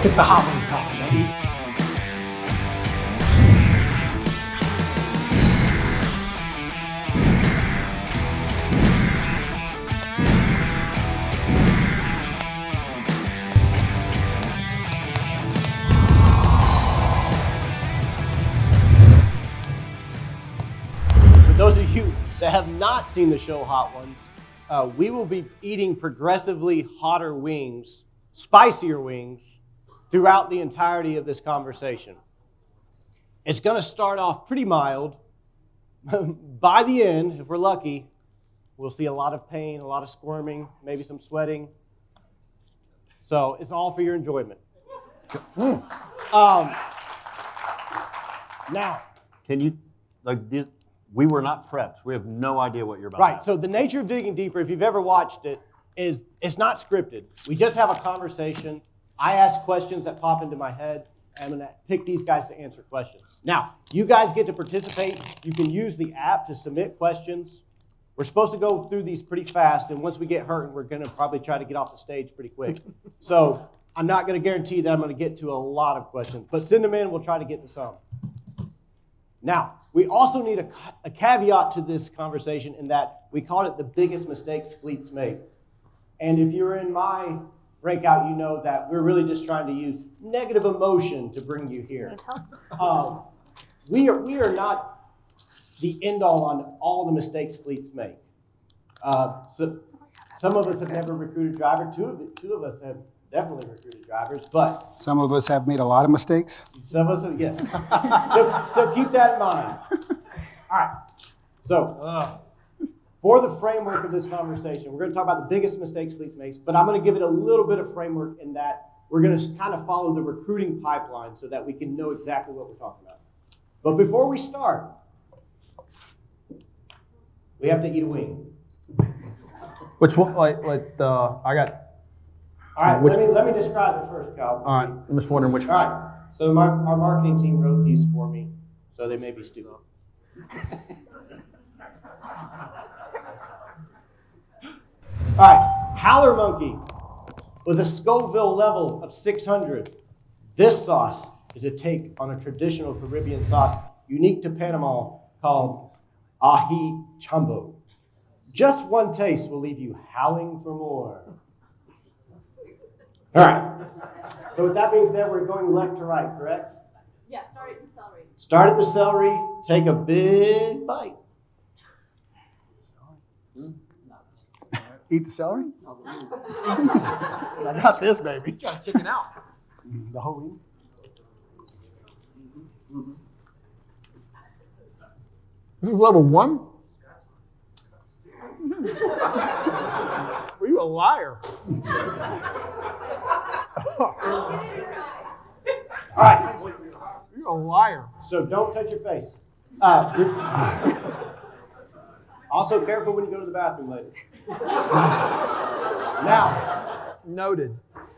It's the hot ones talking, baby. For those of you that have not seen the show Hot Ones, we will be eating progressively hotter wings, spicier wings, throughout the entirety of this conversation. It's going to start off pretty mild. By the end, if we're lucky, we'll see a lot of pain, a lot of squirming, maybe some sweating. So it's all for your enjoyment. Now, can you, we were not prepped. We have no idea what you're about. Right, so the nature of Digging Deeper, if you've ever watched it, is it's not scripted. We just have a conversation. I ask questions that pop into my head. I'm going to pick these guys to answer questions. Now, you guys get to participate. You can use the app to submit questions. We're supposed to go through these pretty fast, and once we get hurt, we're going to probably try to get off the stage pretty quick. So I'm not going to guarantee that I'm going to get to a lot of questions, but send them in. We'll try to get to some. Now, we also need a caveat to this conversation in that we called it the biggest mistakes fleets make. And if you're in my breakout, you know that we're really just trying to use negative emotion to bring you here. We are not the end all on all the mistakes fleets make. So some of us have never recruited drivers. Two of us have definitely recruited drivers, but some of us have made a lot of mistakes. Some of us have, yes. So keep that in mind. All right. So for the framework of this conversation, we're going to talk about the biggest mistakes fleets make, but I'm going to give it a little bit of framework in that we're going to kind of follow the recruiting pipeline so that we can know exactly what we're talking about. But before we start, we have to eat a wing. Which one? I got. All right, let me describe it first, Cal. All right, I'm just wondering which one. All right, so our marketing team wrote these for me, so they may be stupid. All right, Howler Monkey with a Scoville level of 600. This sauce is a take on a traditional Caribbean sauce unique to Panama called ají chumbo. Just one taste will leave you howling for more. All right, so with that being said, we're going left to right, correct? Yeah, start at the celery. Start at the celery, take a big bite. Eat the celery? I got this, baby. You got chicken out. The whole wing? This is level 1? Were you a liar? All right. You're a liar. So don't touch your face. Also, careful when you go to the bathroom later. Now. Noted.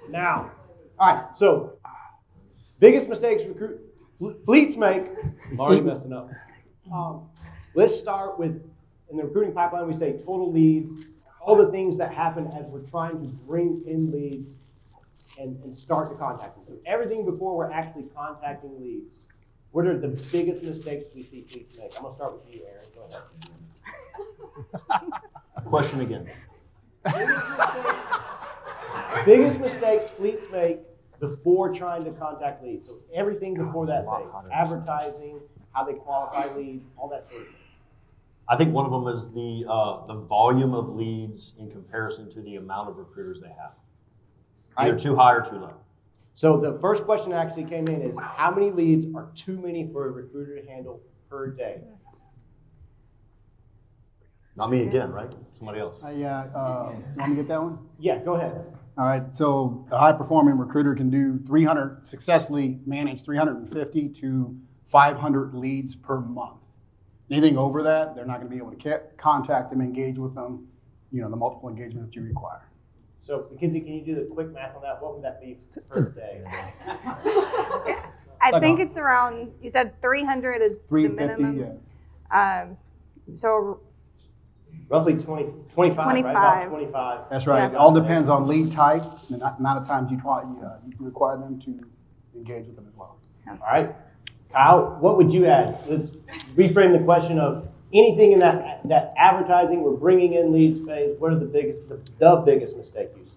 Now. All right. So, biggest mistakes fleets make. I'm already messing up. Let's start with, in the recruiting pipeline, we say total leads, all the things that happen as we're trying to bring in leads and start to contact them. So everything before we're actually contacting leads. What are the biggest mistakes we see fleets make? I'm going to start with you, Aaron. Go ahead. Question again. Biggest mistakes fleets make before trying to contact leads. So everything before that phase. Advertising, how they qualify leads, all that sort of thing. I think one of them is the volume of leads in comparison to the amount of recruiters they have. Either too high or too low. So the first question that actually came in is, how many leads are too many for a recruiter to handle per day? Not me again, right? Somebody else. Want me to get that one? Yeah, go ahead. All right, so a high-performing recruiter can do successfully manage 350 to 500 leads per month. Anything over that, they're not going to be able to contact them, engage with them, the multiple engagements that you require. So, Mackenzie, can you do the quick math on that? What would that be per day? I think it's around, you said 300 is the 350, minimum. yeah. So Roughly 25, right? About 25. That's right. It Yeah. all depends on lead type and the amount of times you require them to engage with them as well. All right. Kyle, what would you add? Let's reframe the question of anything in that advertising, we're bringing in leads phase. What are the biggest mistake you see?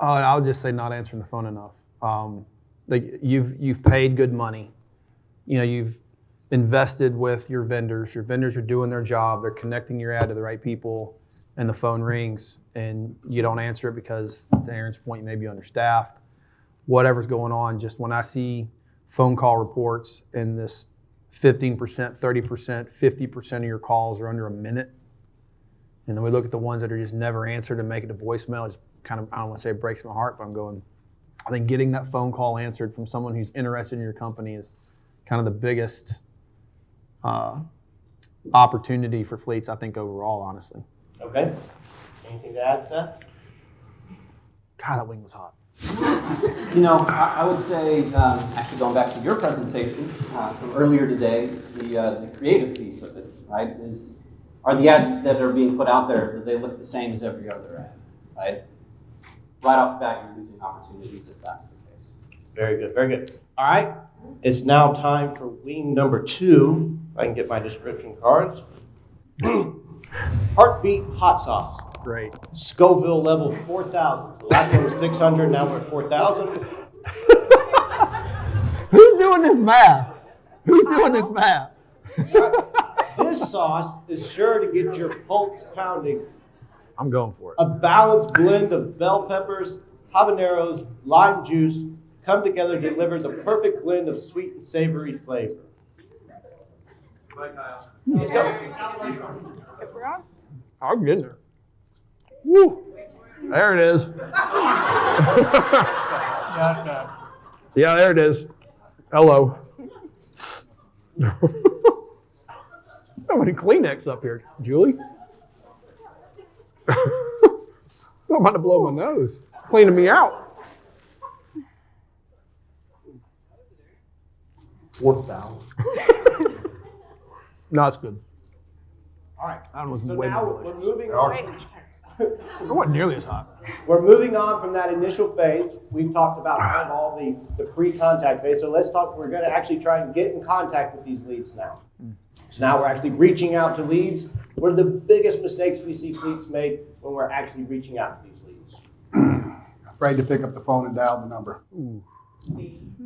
I'll just say not answering the phone enough. Like you've paid good money. You know, you've invested with your vendors. Your vendors are doing their job. They're connecting your ad to the right people, and the phone rings, and you don't answer it because, to Aaron's point, you may be understaffed. Whatever's going on, just when I see phone call reports and this 15%, 30%, 50% of your calls are under a minute, and then we look at the ones that are just never answered and make it to voicemail, it's kind of, I don't want to say it breaks my heart, but I think getting that phone call answered from someone who's interested in your company is kind of the biggest opportunity for fleets, I think, overall, honestly. Okay. Anything to add, Seth? God, that wing was hot. You know, I would say, actually going back to your presentation from earlier today, the creative piece of it, right, are the ads that are being put out there, do they look the same as every other ad, right? Right off the bat, you're losing opportunities if that's the case. Very good, very good. All right. It's now time for wing number 2. If I can get my description cards. Heartbeat hot sauce. Great. Scoville level 4,000. The last one was 600, now we're at 4,000. Who's doing this math? Who's doing this math? This sauce is sure to get your pulse pounding. I'm going for it. A balanced blend of bell peppers, habaneros, lime juice come together to deliver the perfect blend of sweet and savory flavor. Let's go. Guess we're on. I'm getting there. Woo! There it is. Yeah, there it is. Hello. How many Kleenex up here, Julie? I'm about to blow my nose. Cleaning me out. 4,000. No, it's good. All right. That one was So way now more we're delicious. moving on. It wasn't nearly as hot. We're moving on from that initial phase. We've talked about kind of all the pre-contact phase. So let's talk, we're going to actually try and get in contact with these leads now. So now we're actually reaching out to leads. What are the biggest mistakes we see fleets make when we're actually reaching out to these leads? Afraid to pick up the phone and dial the number. I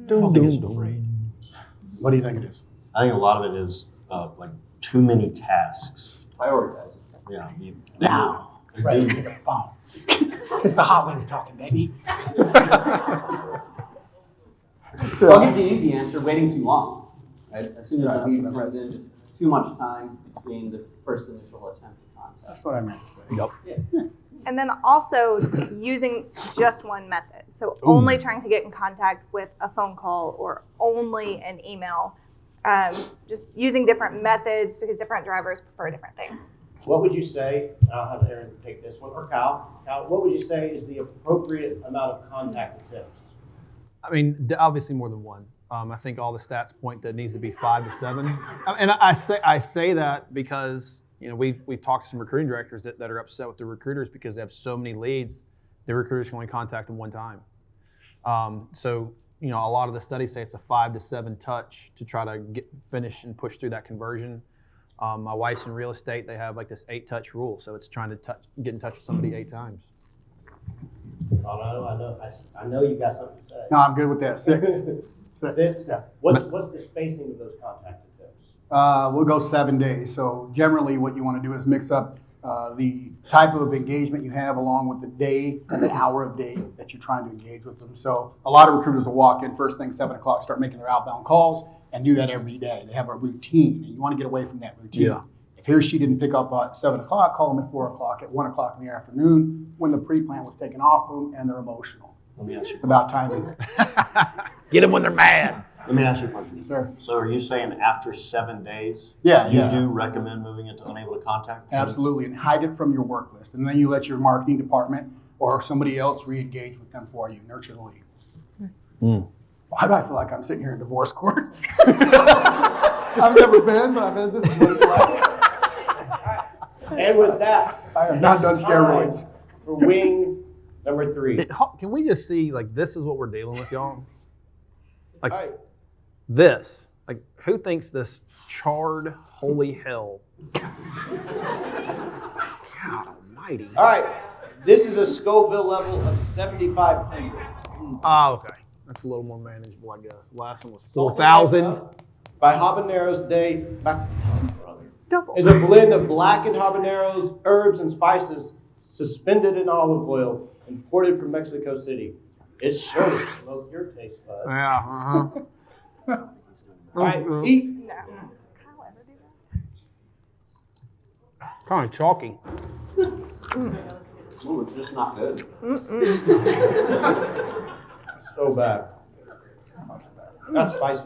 don't think it's afraid. What do you think it is? I think a lot of it is like too many tasks. Prioritize it. Yeah. Now. Afraid to pick up the phone. It's the hot wings talking, baby. So I'll give the easy answer, waiting too long. Right? As soon as Yeah, the lead that's what I comes in, just too much time between the first initial attempt at contact. That's what I meant to say. Yep. And then also using just one method. So only trying to get in contact with a phone call or only an email. Just using different methods because different drivers prefer different things. What would you say, I'll have Aaron take this one, or Kyle, what would you say is the appropriate amount of contact attempts? I mean, obviously more than one. I think all the stats point that it needs to be 5 to 7. And I say that because, you know, we've talked to some recruiting directors that are upset with the recruiters because they have so many leads, the recruiters can only contact them one time. So, you know, a lot of the studies say it's a 5 to 7 touch to try to finish and push through that conversion. My wife's in real estate. They have like this 8-touch rule. So it's trying to get in touch with somebody 8 times. I know you got something to say. No, I'm good with that. 6. 6? Yeah. What's the spacing of those contact attempts? We'll go 7 days. So generally what you want to do is mix up the type of engagement you have along with the day and the hour of day that you're trying to engage with them. So a lot of recruiters will walk in first thing 7 o'clock, start making their outbound calls and do that every day. They have a routine and you want to get away from that routine. Yeah. If he or she didn't pick up at 7 o'clock, call them at 4 o'clock, at 1 o'clock in the afternoon when the pre-plan was taken off them and they're emotional. Let me ask you. It's about timing. Get them when they're mad. Let me ask you a question. Sir. So are you saying after 7 days, Yeah, you yeah. do recommend moving it to unable to contact? Absolutely, and hide it from your work list. And then you let your marketing department or somebody else re-engage with them for you, nurture the lead. Why do I feel like I'm sitting here in divorce court? I've never been, but I bet this is what it's like. And with that, I have not done it's time steroids. for wing number 3. Can we just see, like, this is what we're dealing with, y'all? Like, All right. this. Like, who thinks this charred, holy hell? God almighty. All right. This is a Scoville level of 7,500. Oh, okay. That's a little more manageable, I guess. Last one was 4,000. By Habaneros Day. Double. Is a blend of blackened habaneros, herbs, and spices suspended in olive oil, imported from Mexico City. It's sure to smoke your taste buds. Yeah, All right, eat. No. Does Kyle ever do that? kind of chalky. Ooh, it's just not good. So bad. Not spicy,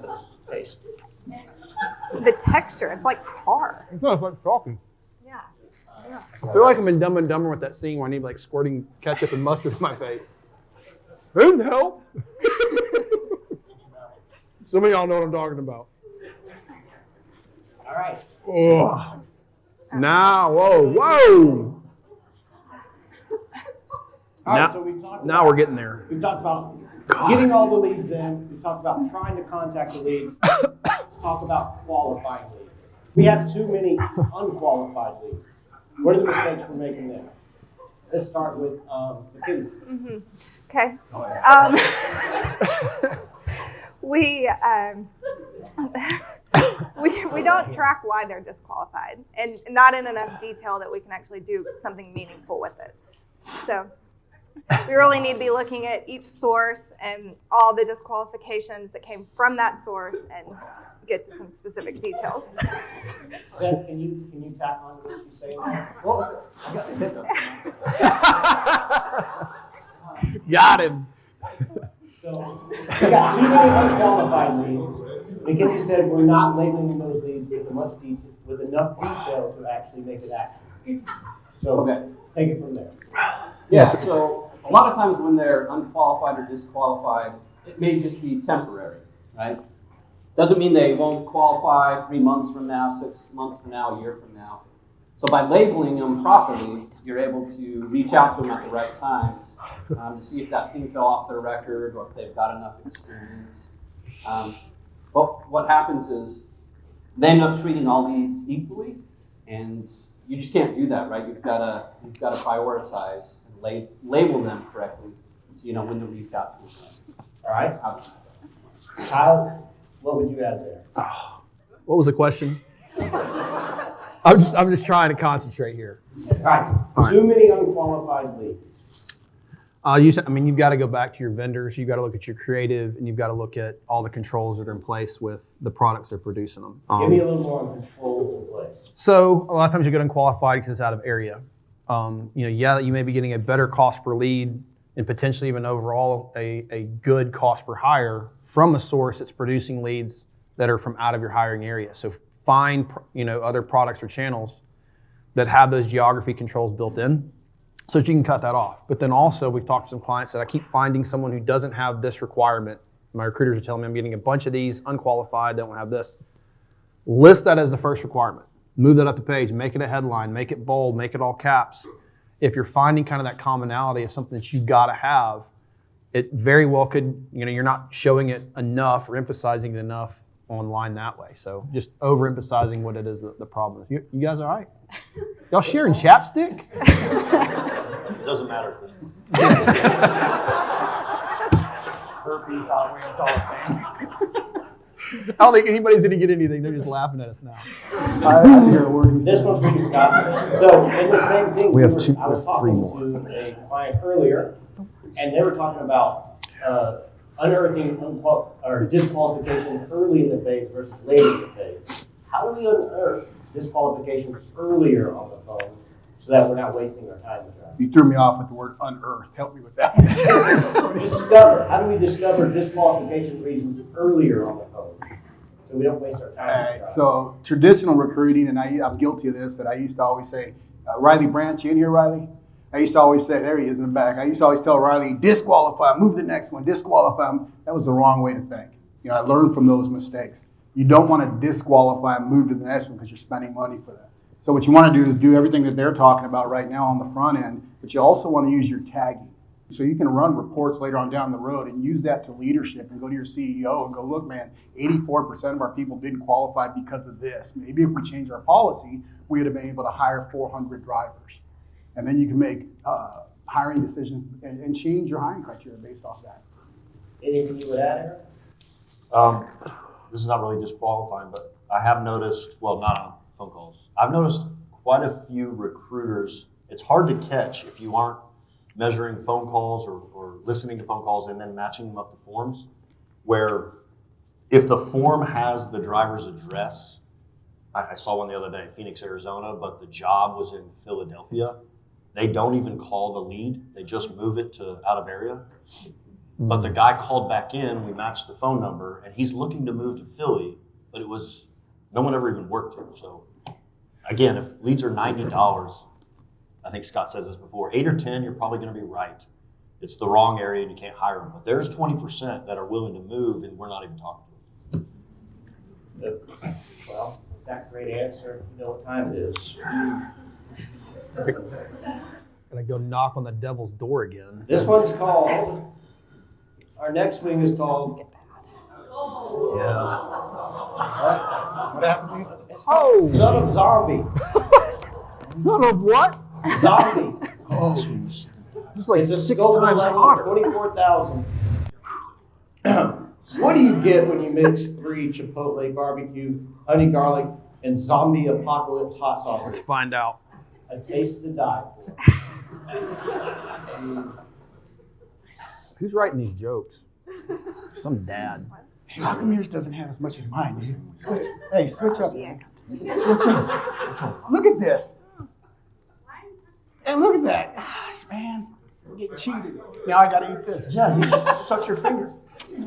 taste. The texture, it's like tar. It's not like chalky. Yeah. I feel like I'm in Dumb and Dumber with that scene where I need like squirting ketchup and mustard in my face. Who the hell? Some of y'all know what I'm talking about. All right. Oh. Now, whoa. All right, Now- so we talked Now we're getting there. We've talked about getting all the leads in. We've talked about trying to contact the lead. Let's talk about qualifying leads. We have too many unqualified leads. What are the mistakes we're making there? Let's start with McKinney. Okay. We don't track why they're disqualified, and not in enough detail that we can actually do something meaningful with it. So we really need to be looking at each source and all the disqualifications that came from that source and get to some specific details. Beth, can you tap on what you say now? What was it? I got the hiccup. Got him. So we got too many unqualified leads. McKinney said we're not labeling those leads with enough detail to actually make it active. So Okay. take it from there. Yeah, so a lot of times when they're unqualified or disqualified, it may just be temporary, right? Doesn't mean they won't qualify 3 months from now, 6 months from now, a year from now. So by labeling them properly, you're able to reach out to them at the right times to see if that thing fell off their record or if they've got enough experience. But what happens is they end up treating all leads equally, and you just can't do that, right? You've got to prioritize and label them correctly, so you know when to reach out to them. All right. Kyle, what would you add there? What was the question? I'm just trying to concentrate here. All right. Too many unqualified leads. You've got to go back to your vendors. You've got to look at your creative, and you've got to look at all the controls that are in place with the products they're producing them. Give me a little more on controls in place. So a lot of times you get unqualified because it's out of area. You may be getting a better cost per lead and potentially even overall a good cost per hire from a source that's producing leads that are from out of your hiring area. So find other products or channels that have those geography controls built in, so that you can cut that off. But then also, we've talked to some clients that I keep finding someone who doesn't have this requirement. My recruiters are telling me I'm getting a bunch of these unqualified, they don't have this. List that as the first requirement. Move that up the page, make it a headline, make it bold, make it all caps. If you're finding kind of that commonality of something that you gotta have, it very well could, you're not showing it enough or emphasizing it enough online that way. So just overemphasizing what it is that the problem is. You guys all right? Y'all sharing chapstick? It doesn't matter. Herpes, Halloween, it's all the same. I don't think anybody's gonna get anything. They're just laughing at us now. I didn't hear a word he This said. one's for you, Scott. So, in the same thing, We have I was three talking more. to a client earlier, and they were talking about unearthing disqualifications early in the phase versus later in the phase. How do we unearth disqualifications earlier on the phone so that we're not wasting our time with that? You threw me off with the word unearthed. Help me with that. How do we discover disqualification reasons earlier on the phone so we don't waste our time? So traditional recruiting, and I'm guilty of this, that I used to always say, Riley Branch, you in here, Riley? I used to always say, there he is in the back. I used to always tell Riley, disqualify, move to the next one, disqualify him. That was the wrong way to think. I learned from those mistakes. You don't want to disqualify and move to the next one because you're spending money for that. So what you want to do is do everything that they're talking about right now on the front end, but you also want to use your tagging. So you can run reports later on down the road and use that to leadership and go to your CEO and go, look, man, 84% of our people didn't qualify because of this. Maybe if we change our policy, we would have been able to hire 400 drivers. And then you can make hiring decisions and change your hiring criteria based off that. Anything you would add, Aaron? This is not really disqualifying, but I have noticed, well, not on phone calls. I've noticed quite a few recruiters. It's hard to catch if you aren't measuring phone calls or listening to phone calls and then matching them up to forms, where if the form has the driver's address, I saw one the other day, Phoenix, Arizona, but the job was in Philadelphia. They don't even call the lead. They just move it to out of area. But the guy called back in, we matched the phone number, and he's looking to move to Philly, but no one ever even worked here. So again, if leads are $90, I think Scott says this before, 8 or 10, you're probably going to be right. It's the wrong area and you can't hire them. But there's 20% that are willing to move and we're not even talking to them. Well, with that great answer, you know what time it is. Gotta go knock on the devil's door again. This one's called, our next wing is called, Yeah. What happened to you? it's called Son of Zombie. Son of what? Zombie. Oh, It's like It's a 6 Scoville times level hotter. of 24,000. What do you get when you mix 3 Chipotle barbecue, honey garlic, and zombie apocalypse hot sauces? Let's find out. A taste to die for. Who's writing these jokes? Some dad. hey, how come yours doesn't have as much as mine? Dude? Switch. Hey, switch up. Man. Switch up. Look at this. And look at that. Gosh, man. I'm getting cheated. Now I got to eat this. Yeah, you suck your finger. The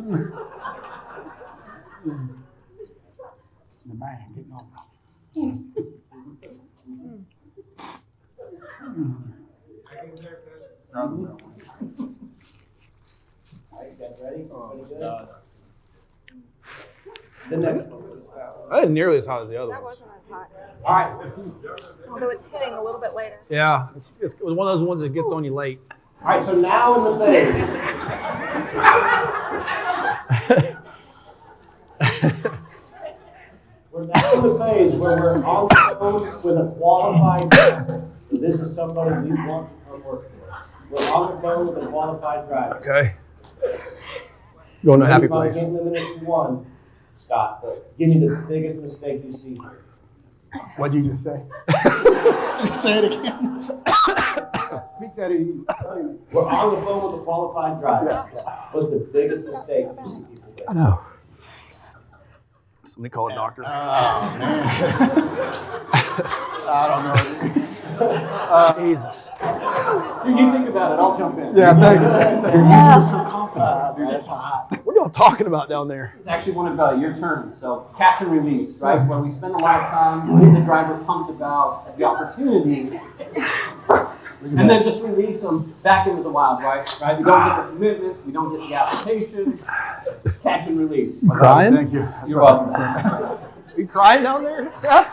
man getting on. Alright, you guys ready? Everybody good? The next one. That isn't nearly as hot as the other That ones. wasn't as hot. Alright, Although it's hitting a little bit later. Yeah, it's one of those ones that gets on you late. alright, so now in the phase. We're now in the phase where we're on the phone with a qualified driver. So this is somebody we want to come work for us. We're on the phone with a qualified driver. Okay. Going to a happy You probably place. can't limit it to one, Scott, but give me the biggest mistake you see here. What did you just say? Just say it again. Speak that in. We're on the phone with a qualified driver. What's the biggest mistake you see people make? I know. Somebody call a doctor. Oh, man. I don't know. Jesus. You think about it, I'll jump in. Yeah, thanks. You're usually so confident. Dude, that's hot. What are y'all talking about down there? It's actually one of your terms, so catch and release, right? Where we spend a lot of time getting the driver pumped about the opportunity, and then just release them back into the wild, right? We don't get the commitment, we don't get the application. Catch and release. Crying? Thank you. That's You're what I was welcome. gonna say. Are you crying down there, Seth?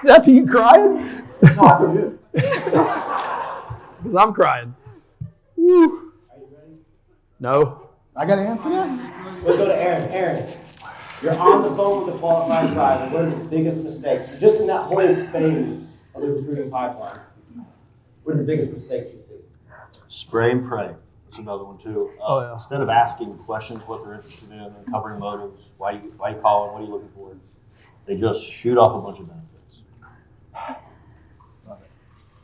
Seth, are you crying? No, I can do it. Because I'm crying. Woo. No. I got to answer that? Let's go to Aaron. Aaron, you're on the phone with a qualified driver. What are the biggest mistakes? Just in that whole phase of the recruiting pipeline, what are the biggest mistakes you see? Spray and pray. That's another one too. Oh, yeah. Instead of asking questions what they're interested in and covering motives, why you calling, what are you looking for, they just shoot off a bunch of benefits.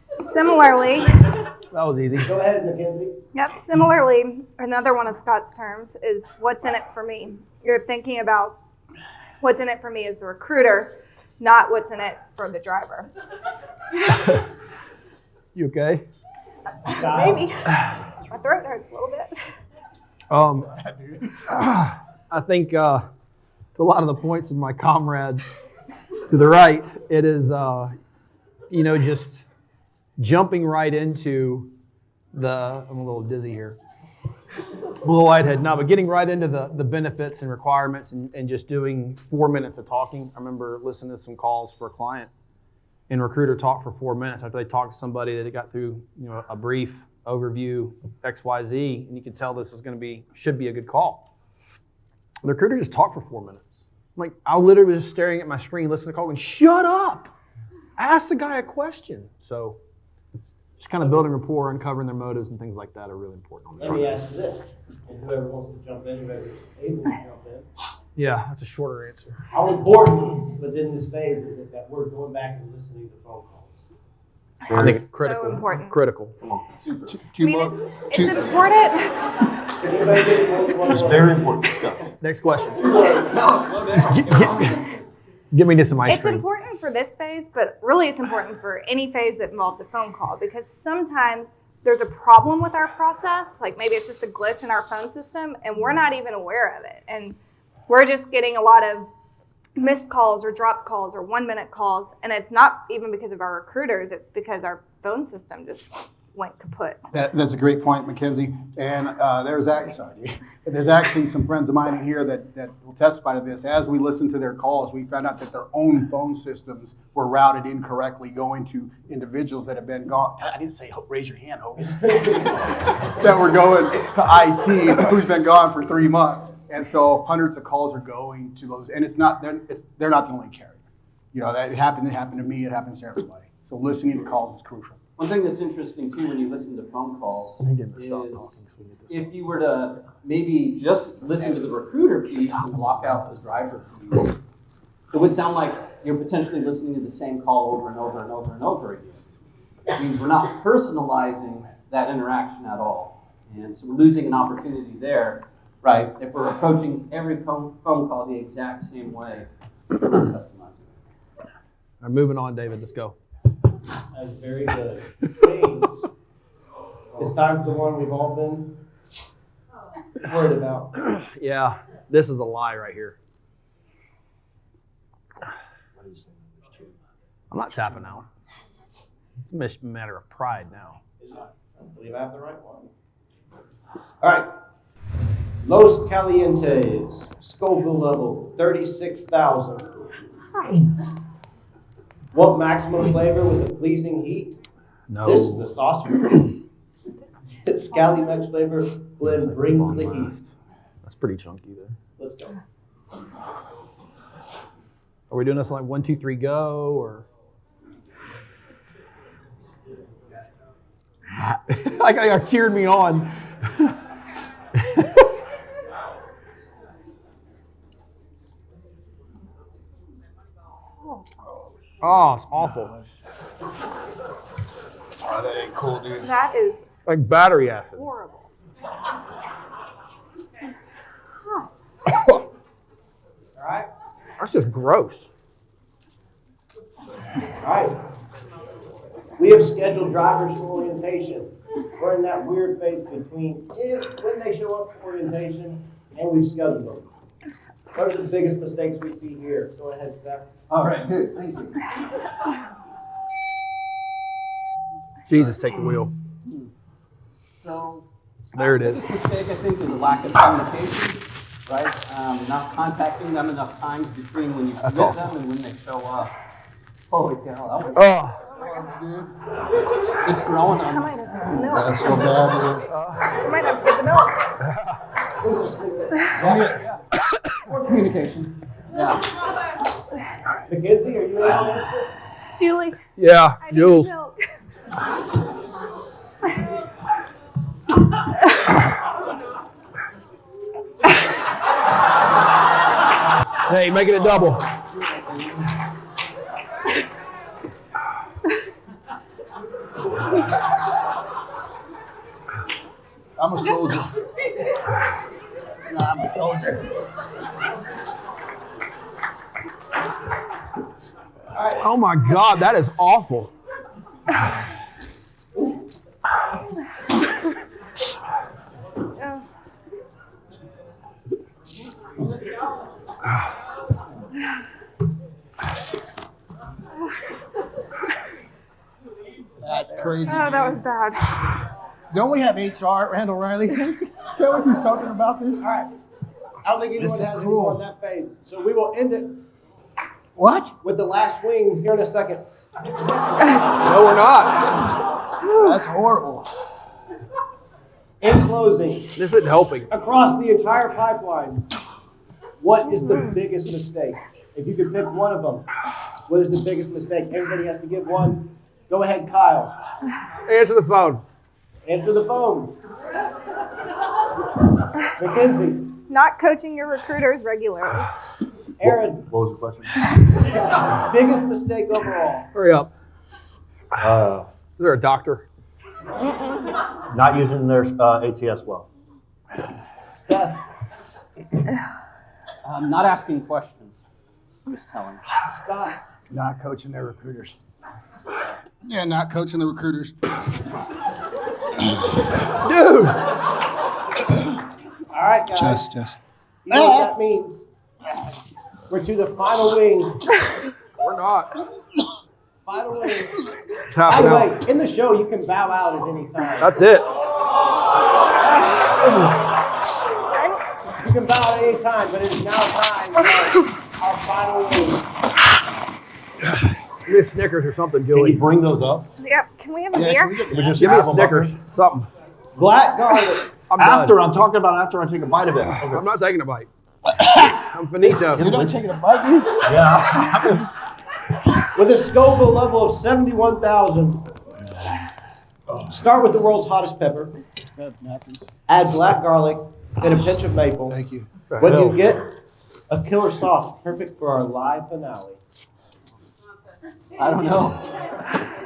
Similarly, That was easy. Go ahead, Mackenzie. similarly, another one of Scott's terms is what's in it for me. You're thinking about what's in it for me as the recruiter, not what's in it for the driver. You okay? Maybe. My throat hurts a little bit. I think to a lot of the points of my comrades to the right, it is, just jumping right into I'm a little dizzy here. Blue Whitehead. No, but getting right into the benefits and requirements and just doing 4 minutes of talking. I remember listening to some calls for a client, and recruiter talked for 4 minutes after they talked to somebody that got through, a brief overview, XYZ, and you could tell this is should be a good call. The recruiter just talked for 4 minutes. Like, I literally was just staring at my screen, listening to the call, and shut up! Ask the guy a question. So, just kind of building rapport, uncovering their motives and things like that are really important on the Let front me end. ask you this, and whoever wants to jump in, whoever's able to jump in. Yeah, that's a shorter answer. How important within this phase is it that we're going back and listening to phone calls? I think it's So critical. important. Critical. Two I mean, more. it's important. Can anybody get one It's more? very important stuff. Next question. Give me just some ice It's cream. important for this phase, but really it's important for any phase that involves a phone call, because sometimes there's a problem with our process, like maybe it's just a glitch in our phone system and we're not even aware of it. And we're just getting a lot of missed calls or dropped calls or 1 minute calls, and it's not even because of our recruiters, it's because our phone system just went kaput. That's a great point, Mackenzie. And there's actually some friends of mine in here that will testify to this. As we listened to their calls, we found out that their own phone systems were routed incorrectly, going to individuals that have been gone. I didn't say raise your hand, Hogan. That were going to IT, who's been gone for 3 months, and so hundreds of calls are going to those. And they're not the only carrier. That it happened to me. It happens to everybody. So listening to calls is crucial. One thing that's interesting too when you listen to phone calls is if you were to maybe just listen to the recruiter piece and block out the driver piece, it would sound like you're potentially listening to the same call over and over and over and over again. It means we're not personalizing that interaction at all. And so we're losing an opportunity there, right? If we're approaching every phone call the exact same way, we're not customizing it. All right, moving on, David. Let's go. That's very good. James, it's time for the one we've all been worried about. Yeah, this is a lie right here. I'm not tapping out. It's a matter of pride now. I believe I have the right one. All right. Los Calientes, Scoville level, 36,000. What maximum flavor with a pleasing heat? No. This is the sauce for me. It's Cali Mex flavor blend brings the heat. That's pretty chunky there. Let's go. Are we doing this like 1, 2, 3, go, or? Like y'all cheered me on. Oh, it's awful. Oh, that ain't cool, dude. That is Like battery acid. horrible. All right. That's just gross. All right. We have scheduled drivers for orientation. We're in that weird phase between when they show up for orientation and we've scheduled them. What are the biggest mistakes we see here? Go ahead, Zach. All right, good, thank you. Jesus, take the wheel. So, There it is. the biggest mistake, I think, is a lack of communication, right? Not contacting them enough times between when you commit awful. them and when they show up. Holy cow, that was, Oh, it's growing I on might me. have to get the milk. That's so bad, I might have to get the milk. More communication. Yeah. Mackenzie, are you able to answer? Julie, yeah, I need Jules. milk. Hey, make it a double. I'm a soldier. I'm a soldier. Oh my God, that is awful. Oh. That's crazy. Oh, that was bad. Don't we have HR at Randall-Reilly? Can we do something about this? All right. I don't think anyone This is has any cruel. more on that phase. So we will end it What? with the last wing here in a second. No, we're not. That's horrible. In closing, This isn't helping. across the entire pipeline, what is the biggest mistake? If you could pick one of them, what is the biggest mistake? Everybody has to give one. Go ahead, Kyle. Answer the phone. Answer the phone. Mackenzie. Not coaching your recruiters regularly. Aaron. What was the question? Biggest mistake overall. Hurry up. Is there a doctor? Not using their ATS well. Seth. Not asking questions, just telling. Scott. Not coaching their recruiters. Yeah, not coaching the recruiters. Dude. All right, guys. Just. You know what that means? We're to the final wing. We're not. Final wing. By Tapping the out. way, in the show, you can bow out at any time. That's it. You can bow at any time, but it is now time for our final wing. Give me a Snickers or something, Can Julie. you bring those up? Yep. Can we have a Yeah, beer? can we get We just Give me a have them up Snickers. there? Something. Black garlic. I'm After, done. I'm talking about after I take a bite of it. Okay. I'm not taking a bite. I'm finito. You're not taking a bite, dude? Yeah. With a Scoville level of 71,000. Start with the world's hottest pepper. Napkins. Add black garlic and a pinch of maple. Thank you. What do you get? A killer sauce, perfect for our live finale. I don't know.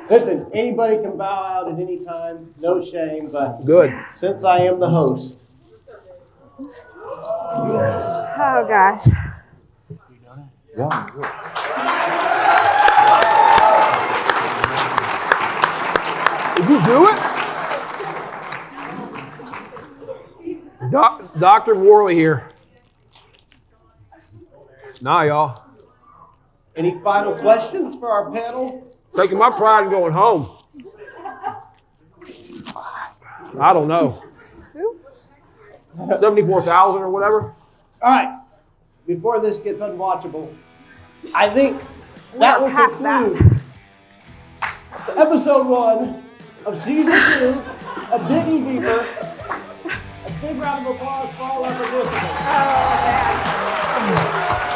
Listen, anybody can bow out at any time, no shame, but Good. since I am the host, Oh gosh. Yeah. Good. Did you do it? Dr. Worley here. Nah, y'all. any final questions for our panel? Taking my pride and going home. I don't know. 74,000 or whatever. All right, before this gets unwatchable, I think that will past that. conclude episode 1 of season 2 of Biggie Beaver. A big round of applause for all our participants. Oh man.